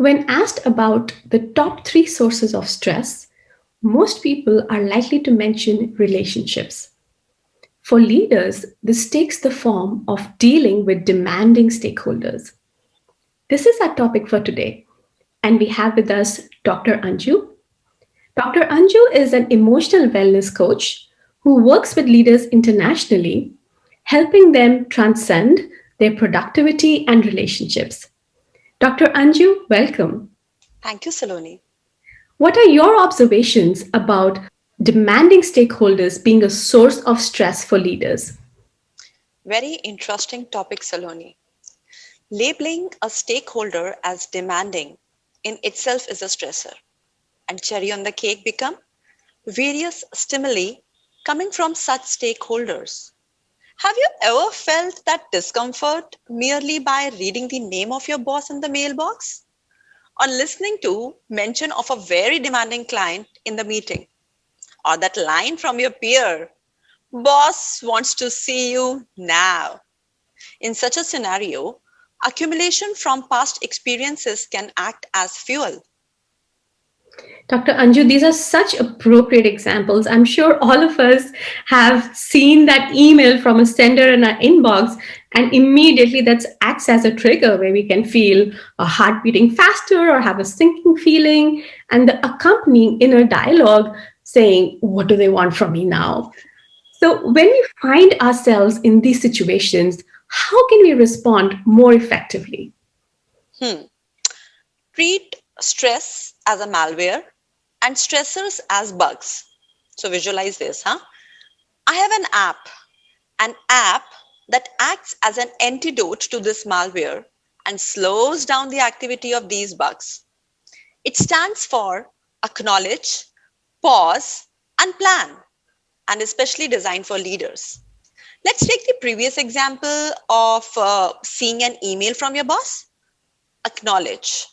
When asked about the top three sources of stress, most people are likely to mention relationships. For leaders, this takes the form of dealing with demanding stakeholders. This is our topic for today, and we have with us Dr. Anju. Dr. Anju is an emotional wellness coach who works with leaders internationally, helping them transcend their productivity and relationships. Dr. Anju, welcome. Thank you, Saloni. What are your observations about demanding stakeholders being a source of stress for leaders? Very interesting topic, Saloni. Labeling a stakeholder as demanding in itself is a stressor, and cherry on the cake become various stimuli coming from such stakeholders. Have you ever felt that discomfort merely by reading the name of your boss in the mailbox? Or listening to mention of a very demanding client in the meeting? Or that line from your peer, boss wants to see you now. In such a scenario, accumulation from past experiences can act as fuel. Dr. Anju, these are such appropriate examples. I'm sure all of us have seen that email from a sender in our inbox, and immediately that acts as a trigger where we can feel a heart beating faster or have a sinking feeling, and the accompanying inner dialogue saying, "What do they want from me now?" So, when we find ourselves in these situations, how can we respond more effectively? Hmm. Treat stress as a malware and stressors as bugs. So visualize this, huh? I have an app that acts as an antidote to this malware and slows down the activity of these bugs. It stands for acknowledge, pause, and plan, and especially designed for leaders. Let's take the previous example of seeing an email from your boss. Acknowledge.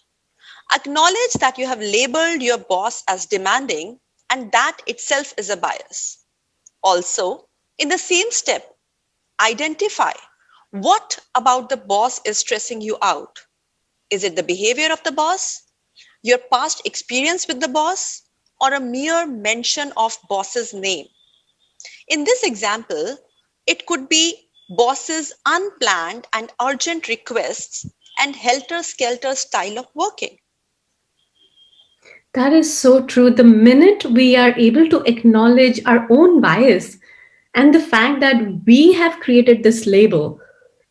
Acknowledge that you have labeled your boss as demanding, and that itself is a bias. Also, in the same step, identify what about the boss is stressing you out. Is it the behavior of the boss, your past experience with the boss, or a mere mention of boss's name? In this example, it could be boss's unplanned and urgent requests and helter-skelter style of working. That is so true. The minute we are able to acknowledge our own bias and the fact that we have created this label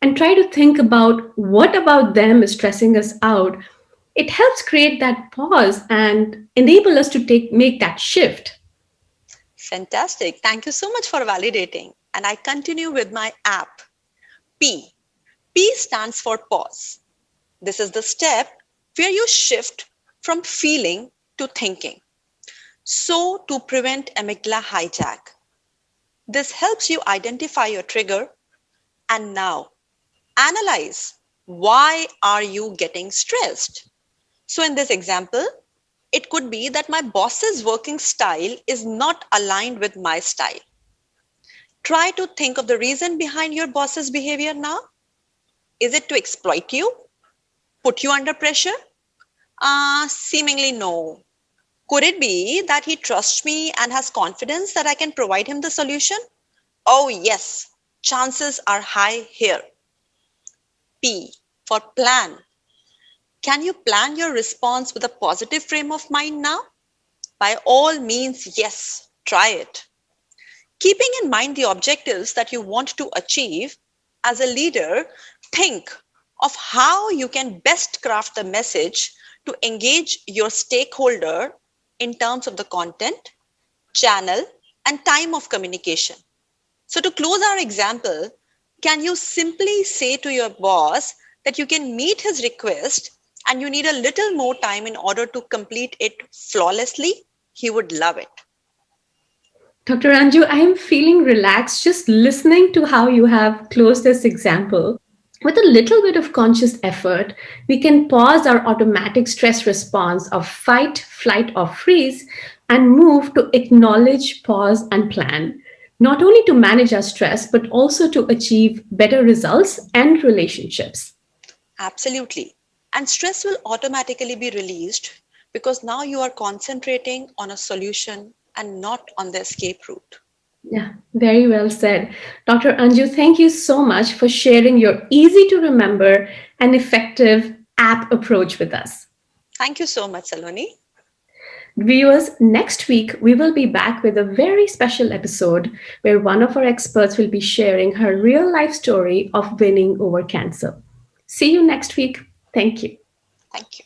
and try to think about what about them is stressing us out, it helps create that pause and enable us to make that shift. Fantastic. Thank you so much for validating. And I continue with my app. P. P stands for pause. This is the step where you shift from feeling to thinking. So, to prevent amygdala hijack, this helps you identify your trigger and now analyze why are you getting stressed. So, in this example, it could be that my boss's working style is not aligned with my style. Try to think of the reason behind your boss's behavior now. Is it to exploit you? Put you under pressure? Seemingly no. Could it be that he trusts me and has confidence that I can provide him the solution? Oh, yes. Chances are high here. P for plan. Can you plan your response with a positive frame of mind now? By all means, yes, try it. Keeping in mind the objectives that you want to achieve, as a leader, think of how you can best craft the message to engage your stakeholder in terms of the content, channel, and time of communication. So, to close our example, can you simply say to your boss that you can meet his request and you need a little more time in order to complete it flawlessly? He would love it. Dr. Anju, I am feeling relaxed just listening to how you have closed this example. With a little bit of conscious effort, we can pause our automatic stress response of fight, flight, or freeze and move to acknowledge, pause, and plan, not only to manage our stress, but also to achieve better results and relationships. Absolutely. And stress will automatically be released because now you are concentrating on a solution and not on the escape route. Yeah, very well said. Dr. Anju, thank you so much for sharing your easy to remember and effective app approach with us. Thank you so much, Saloni. Viewers, next week we will be back with a very special episode where one of our experts will be sharing her real life story of winning over cancer. See you next week. Thank you. Thank you.